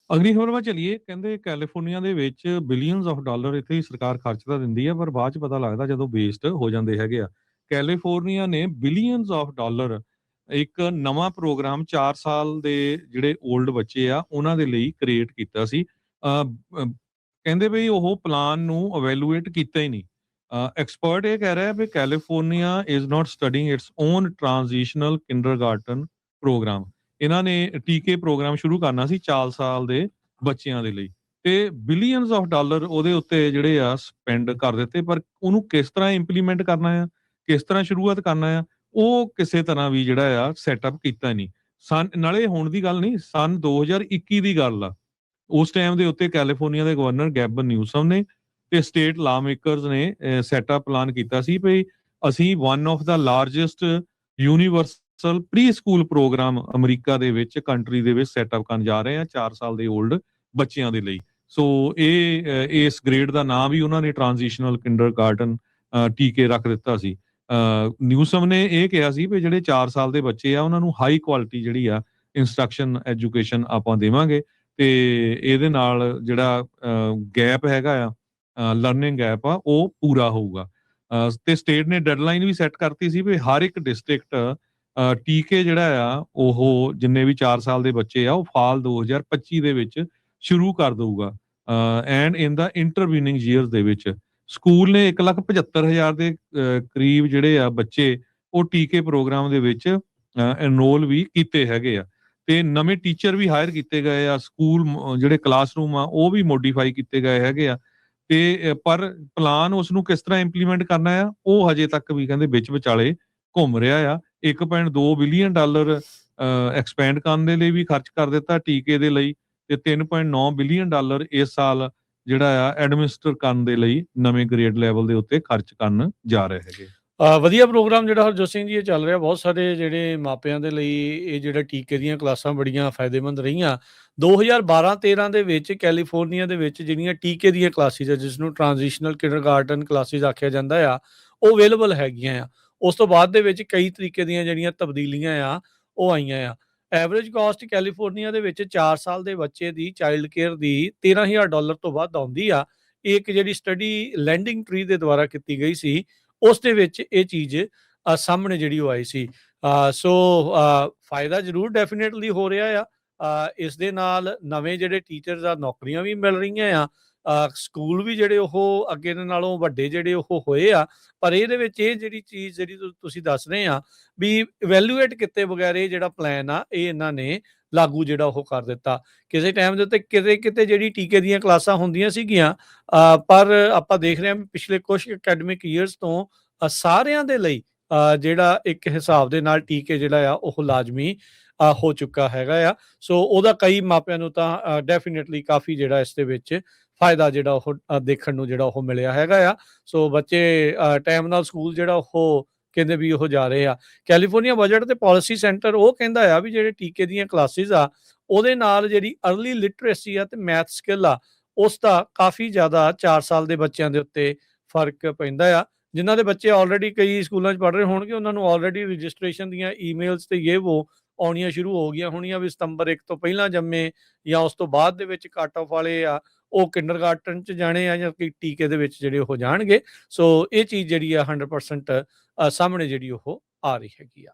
ਅਗਲੀ ਖਬਰ ਵੱਲ ਚੱਲੀਏ। ਕਹਿੰਦੇ ਕੈਲੀਫੋਰਨੀਆ ਦੇ ਵਿੱਚ ਬਿਲੀਅਨਸ ਆਫ ਡਾਲਰ ਇੱਥੇ ਹੀ ਸਰਕਾਰ ਖਰਚ ਤਾਂ ਦਿੰਦੀ ਆ, ਪਰ ਬਾਅਦ ਚ ਪਤਾ ਲੱਗਦਾ ਜਦੋਂ ਵੇਸਟ ਹੋ ਜਾਂਦੇ ਹੈਗੇ ਆ। ਕੈਲੀਫੋਰਨੀਆ ਨੇ ਬਿਲੀਅਨਸ ਆਫ ਡਾਲਰ ਇੱਕ ਨਵਾਂ ਪ੍ਰੋਗਰਾਮ 4 ਸਾਲ ਦੇ ਜਿਹੜੇ 올ਡ ਬੱਚੇ ਆ ਉਹਨਾਂ ਦੇ ਲਈ ਕ੍ਰੀਏਟ ਕੀਤਾ ਸੀ। ਕਹਿੰਦੇ ਵੀ ਉਹ ਪਲਾਨ ਨੂੰ ਇਵੈਲੂਏਟ ਕੀਤਾ ਹੀ ਨਹੀਂ। ਐਕਸਪਰਟ ਇਹ ਕਹਿ ਰਿਹਾ ਵੀ California is not studying its own transitional kindergarten program. ਇਹਨਾਂ ਨੇ ਟੀਕੇ ਪ੍ਰੋਗਰਾਮ ਸ਼ੁਰੂ ਕਰਨਾ ਸੀ 4 ਸਾਲ ਦੇ ਬੱਚਿਆਂ ਦੇ ਲਈ, ਤੇ ਬਿਲੀਅਨਸ ਆਫ ਡਾਲਰ ਉਹਦੇ ਉੱਤੇ ਜਿਹੜੇ ਆ ਸਪੈਂਡ ਕਰ ਦਿੱਤੇ, ਪਰ ਉਹਨੂੰ ਕਿਸ ਤਰ੍ਹਾਂ ਇੰਪਲੀਮੈਂਟ ਕਰਨਾ ਆ, ਕਿਸ ਤਰ੍ਹਾਂ ਸ਼ੁਰੂਆਤ ਕਰਨਾ ਆ, ਉਹ ਕਿਸੇ ਤਰ੍ਹਾਂ ਵੀ ਜਿਹੜਾ ਆ ਸੈਟਅਪ ਕੀਤਾ ਨਹੀਂ। ਨਾਲੇ ਹੁਣ ਦੀ ਗੱਲ ਨਹੀਂ, ਸਨ 2021 ਦੀ ਗੱਲ ਆ। ਉਸ ਟਾਈਮ ਦੇ ਉੱਤੇ ਕੈਲੀਫੋਰਨੀਆ ਦੇ ਗਵਰਨਰ ਗੈਬਨ ਨਿਊਸਮ ਨੇ ਤੇ ਸਟੇਟ ਲਾ ਮੇਕਰਸ ਨੇ ਸੈਟਅਪ ਪਲਾਨ ਕੀਤਾ ਸੀ ਵੀ ਅਸੀਂ one of the largest universal pre school programme America ਦੇ ਵਿੱਚ, ਕੰਟਰੀ ਦੇ ਵਿੱਚ ਸੈਟਅਪ ਕਰਨ ਜਾ ਰਹੇ ਆ 4 ਸਾਲ ਦੇ 올ਡ ਬੱਚਿਆਂ ਦੇ ਲਈ। ਸੋ ਇਸ ਗ੍ਰੇਡ ਦਾ ਨਾਮ ਵੀ ਉਹਨਾਂ ਨੇ ਟ੍ਰਾਂਜੀਸ਼ਨਲ ਕਿੰਡਰਗਾਰਟਨ ਟੀਕੇ ਰੱਖ ਦਿੱਤਾ ਸੀ। ਨਿਊਸਮ ਨੇ ਇਹ ਕਿਹਾ ਸੀ ਵੀ ਜਿਹੜੇ 4 ਸਾਲ ਦੇ ਬੱਚੇ ਆ ਉਹਨਾਂ ਨੂੰ ਹਾਈ ਕੁਆਲਿਟੀ ਜਿਹੜੀ ਆ ਇੰਸਟਰਕਸ਼ਨ ਐਜੂਕੇਸ਼ਨ ਆਪਾਂ ਦੇਵਾਂਗੇ, ਤੇ ਇਹਦੇ ਨਾਲ ਜਿਹੜਾ ਗੈਪ ਹੈਗਾ ਆ, ਲਰਨਿੰਗ ਗੈਪ ਆ, ਉਹ ਪੂਰਾ ਹੋਊਗਾ। ਤੇ ਸਟੇਟ ਨੇ ਡੈਡਲਾਈਨ ਵੀ ਸੈੱਟ ਕਰਤੀ ਸੀ ਵੀ ਹਰ ਇੱਕ ਡਿਸਟ੍ਰਿਕਟ ਟੀਕੇ ਜਿਹੜਾ ਆ ਉਹ ਜਿੰਨੇ ਵੀ 4 ਸਾਲ ਦੇ ਬੱਚੇ ਆ ਉਹ ਫਾਲ 2025 ਦੇ ਵਿੱਚ ਸ਼ੁਰੂ ਕਰ ਦਊਗਾ। And in the intervening years ਦੇ ਵਿੱਚ ਸਕੂਲ ਨੇ 1,75,000 ਦੇ ਕਰੀਬ ਜਿਹੜੇ ਆ ਬੱਚੇ ਉਹ ਟੀਕੇ ਪ੍ਰੋਗਰਾਮ ਦੇ ਵਿੱਚ ਐਨਰੋਲ ਵੀ ਕੀਤੇ ਹੈਗੇ ਆ, ਤੇ ਨਵੇਂ ਟੀਚਰ ਵੀ ਹਾਇਰ ਕੀਤੇ ਗਏ ਆ। ਸਕੂਲ ਜਿਹੜੇ ਕਲਾਸਰੂਮ ਆ ਉਹ ਵੀ ਮੋਡੀਫਾਈ ਕੀਤੇ ਗਏ ਹੈਗੇ ਆ, ਤੇ ਪਰ ਪਲਾਨ ਉਸ ਨੂੰ ਕਿਸ ਤਰ੍ਹਾਂ ਇੰਪਲੀਮੈਂਟ ਕਰਨਾ ਆ ਉਹ ਹਜੇ ਤੱਕ ਵੀ ਕਹਿੰਦੇ ਵਿੱਚ ਵਿਚਾਲੇ ਘੁੰਮ ਰਿਹਾ ਆ। 1.2 ਬਿਲੀਅਨ ਡਾਲਰ ਐਕਸਪੈਂਡ ਕਰਨ ਦੇ ਲਈ ਵੀ ਖਰਚ ਕਰ ਦਿੱਤਾ ਟੀਕੇ ਦੇ ਲਈ, ਤੇ 3.9 ਬਿਲੀਅਨ ਡਾਲਰ ਇਸ ਸਾਲ ਜਿਹੜਾ ਆ ਐਡਮਿਨਿਸਟਰ ਕਰਨ ਦੇ ਲਈ ਨਵੇਂ ਗ੍ਰੇਡ ਲੈਵਲ ਦੇ ਉੱਤੇ ਖਰਚ ਕਰਨ ਜਾ ਰਹੇ ਹੈਗੇ। ਵਧੀਆ ਪ੍ਰੋਗਰਾਮ ਜਿਹੜਾ ਹਰਜੋਤ ਸਿੰਘ ਜੀ ਇਹ ਚੱਲ ਰਿਹਾ, ਬਹੁਤ ਸਾਰੇ ਜਿਹੜੇ ਮਾਪਿਆਂ ਦੇ ਲਈ ਇਹ ਜਿਹੜਾ ਟੀਕੇ ਦੀਆਂ ਕਲਾਸਾਂ ਬੜੀਆਂ ਫਾਇਦੇਮੰਦ ਰਹੀਆਂ। 2012-13 ਦੇ ਵਿੱਚ ਕੈਲੀਫੋਰਨੀਆ ਦੇ ਵਿੱਚ ਜਿਹੜੀਆਂ ਟੀਕੇ ਦੀਆਂ ਕਲਾਸਿਸ ਆ, ਜਿਸ ਨੂੰ ਟ੍ਰਾਂਜੀਸ਼ਨਲ ਕਿੰਡਰਗਾਰਟਨ ਕਲਾਸਿਸ ਆਖਿਆ ਜਾਂਦਾ ਆ, ਉਹ ਅਵੇਲੇਬਲ ਹੈਗੀਆਂ ਆ। ਉਸ ਤੋਂ ਬਾਅਦ ਦੇ ਵਿੱਚ ਕਈ ਤਰੀਕੇ ਦੀਆਂ ਜਿਹੜੀਆਂ ਤਬਦੀਲੀਆਂ ਆ ਉਹ ਆਈਆਂ ਆ। ਐਵਰੇਜ ਕਾਸਟ ਕੈਲੀਫੋਰਨੀਆ ਦੇ ਵਿੱਚ 4 ਸਾਲ ਦੇ ਬੱਚੇ ਦੀ ਚਾਈਲਡ ਕੇਅਰ ਦੀ $13,000 ਤੋਂ ਵੱਧ ਆਉਂਦੀ ਆ। ਇੱਕ ਜਿਹੜੀ ਸਟੱਡੀ ਲੈਂਡਿੰਗ ਟਰੀ ਦੇ ਦੁਆਰਾ ਕੀਤੀ ਗਈ ਸੀ, ਉਸ ਦੇ ਵਿੱਚ ਇਹ ਚੀਜ਼ ਸਾਹਮਣੇ ਜਿਹੜੀ ਉਹ ਆਈ ਸੀ। ਸੋ ਫਾਇਦਾ ਜ਼ਰੂਰ ਡੈਫੀਨੇਟਲੀ ਹੋ ਰਿਹਾ ਆ। ਇਸ ਦੇ ਨਾਲ ਨਵੇਂ ਜਿਹੜੇ ਟੀਚਰਸ ਆ ਨੌਕਰੀਆਂ ਵੀ ਮਿਲ ਰਹੀਆਂ ਆ। ਸਕੂਲ ਵੀ ਜਿਹੜੇ ਉਹ ਅੱਗੇ ਦੇ ਨਾਲੋਂ ਵੱਡੇ ਜਿਹੜੇ ਉਹ ਹੋਏ ਆ, ਪਰ ਇਹਦੇ ਵਿੱਚ ਇਹ ਜਿਹੜੀ ਚੀਜ਼ ਜਿਹੜੀ ਤੁਸੀਂ ਦੱਸ ਰਹੇ ਆ ਵੀ ਇਵੈਲੂਏਟ ਕੀਤੇ ਬਗੈਰ ਇਹ ਜਿਹੜਾ ਪਲਾਨ ਆ ਇਹ ਇਹਨਾਂ ਨੇ ਲਾਗੂ ਜਿਹੜਾ ਉਹ ਕਰ ਦਿੱਤਾ। ਕਿਸੇ ਟਾਈਮ ਦੇ ਉੱਤੇ ਕਿਤੇ ਕਿਤੇ ਜਿਹੜੀ ਟੀਕੇ ਦੀਆਂ ਕਲਾਸਾਂ ਹੁੰਦੀਆਂ ਸੀਗੀਆਂ, ਪਰ ਆਪਾਂ ਦੇਖ ਰਹੇ ਹਾਂ ਪਿਛਲੇ ਕੁਝ ਅਕੈਡਮਿਕ ਈਅਰਸ ਤੋਂ ਸਾਰਿਆਂ ਦੇ ਲਈ ਜਿਹੜਾ ਇੱਕ ਹਿਸਾਬ ਦੇ ਨਾਲ ਟੀਕੇ ਜਿਹੜਾ ਆ ਉਹ ਲਾਜ਼ਮੀ ਹੋ ਚੁੱਕਾ ਹੈਗਾ ਆ। ਸੋ ਉਹਦਾ ਕਈ ਮਾਪਿਆਂ ਨੂੰ ਤਾਂ ਡੈਫੀਨੇਟਲੀ ਕਾਫੀ ਜਿਹੜਾ ਇਸ ਦੇ ਵਿੱਚ ਫਾਇਦਾ ਜਿਹੜਾ ਉਹ ਦੇਖਣ ਨੂੰ ਜਿਹੜਾ ਉਹ ਮਿਲਿਆ ਹੈਗਾ ਆ। ਸੋ ਬੱਚੇ ਟਾਈਮ ਨਾਲ ਸਕੂਲ ਜਿਹੜਾ ਉਹ ਕਹਿੰਦੇ ਵੀ ਉਹ ਜਾ ਰਹੇ ਆ। ਕੈਲੀਫੋਰਨੀਆ ਬਜਟ ਤੇ ਪਾਲਿਸੀ ਸੈਂਟਰ ਉਹ ਕਹਿੰਦਾ ਆ ਵੀ ਜਿਹੜੇ ਟੀਕੇ ਦੀਆਂ ਕਲਾਸਿਸ ਆ ਉਹਦੇ ਨਾਲ ਜਿਹੜੀ ਅਰਲੀ ਲਿਟਰੇਸੀ ਆ ਤੇ ਮੈਥ ਸਕਿੱਲ ਆ ਉਸ ਦਾ ਕਾਫੀ ਜ਼ਿਆਦਾ 4 ਸਾਲ ਦੇ ਬੱਚਿਆਂ ਦੇ ਉੱਤੇ ਫਰਕ ਪੈਂਦਾ ਆ। ਜਿਨ੍ਹਾਂ ਦੇ ਬੱਚੇ ਆਲਰੇਡੀ ਕਈ ਸਕੂਲਾਂ 'ਚ ਪੜ੍ਹ ਰਹੇ ਹੋਣਗੇ ਉਹਨਾਂ ਨੂੰ ਆਲਰੇਡੀ ਰਜਿਸਟ੍ਰੇਸ਼ਨ ਦੀਆਂ ਈਮੇਲਸ ਤੇ ਇਹ ਵੋ ਆਉਣੀਆਂ ਸ਼ੁਰੂ ਹੋ ਗਈਆਂ ਹੋਣੀਆਂ ਵੀ ਸਤੰਬਰ 1 ਤੋਂ ਪਹਿਲਾਂ ਜੰਮੇ ਜਾਂ ਉਸ ਤੋਂ ਬਾਅਦ ਦੇ ਵਿੱਚ ਕੱਟ ਆਫ ਵਾਲੇ ਆ ਉਹ ਕਿੰਡਰਗਾਰਟਨ 'ਚ ਜਾਣੇ ਆ ਜਾਂ ਕਿ ਟੀਕੇ ਦੇ ਵਿੱਚ ਜਿਹੜੇ ਉਹ ਜਾਣਗੇ। ਸੋ ਇਹ ਚੀਜ਼ ਜਿਹੜੀ ਆ 100% ਸਾਹਮਣੇ ਜਿਹੜੀ ਉਹ ਆ ਰਹੀ ਹੈਗੀ ਆ।